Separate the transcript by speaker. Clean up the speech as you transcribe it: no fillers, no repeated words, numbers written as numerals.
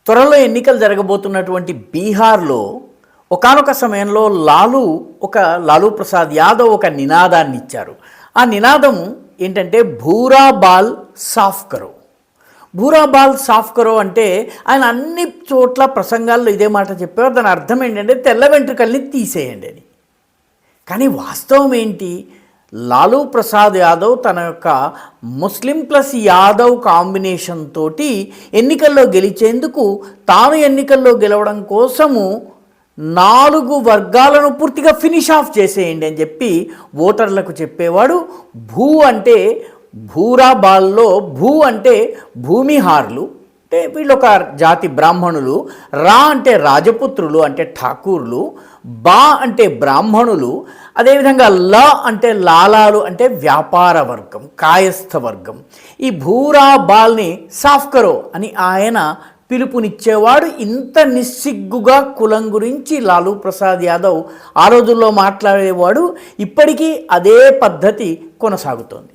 Speaker 1: త్వరలో ఎన్నికలు జరగబోతున్నటువంటి బీహార్లో ఒకానొక సమయంలో లాలూ ప్రసాద్ యాదవ్ ఒక నినాదాన్ని ఇచ్చారు. ఆ నినాదం ఏంటంటే భూరా బాల్ సాఫ్ కరో. భూరా బాల్ సాఫ్ కరో అంటే ఆయన అన్ని చోట్ల ప్రసంగాల్లో ఇదే మాట చెప్పేవారు. దాని అర్థం ఏంటంటే తెల్ల వెంట్రుకల్ని తీసేయండి అని. కానీ వాస్తవం ఏంటి? లాలూ ప్రసాద్ యాదవ్ తన యొక్క ముస్లిం ప్లస్ యాదవ్ కాంబినేషన్ తోటి ఎన్నికల్లో గెలిచేందుకు, తాను ఎన్నికల్లో గెలవడం కోసము 4 వర్గాలను పూర్తిగా ఫినిష్ ఆఫ్ చేసేయండి అని చెప్పి ఓటర్లకు చెప్పేవాడు. భూ అంటే భూరా బాల్లో భూ అంటే భూమిహార్లు, అంటే వీళ్ళు ఒక జాతి బ్రాహ్మణులు. రా అంటే రాజపుత్రులు అంటే ఠాకూర్లు. బా అంటే బ్రాహ్మణులు. అదేవిధంగా ల అంటే లాలాలు అంటే వ్యాపార వర్గం, కాయస్థ వర్గం. ఈ భూరా బాల్ని సాఫ్ కరో అని ఆయన పిలుపునిచ్చేవాడు. ఇంత నిస్సిగ్గుగా కులం గురించి లాలూ ప్రసాద్ యాదవ్ ఆ రోజుల్లో మాట్లాడేవాడు. ఇప్పటికీ అదే పద్ధతి కొనసాగుతోంది.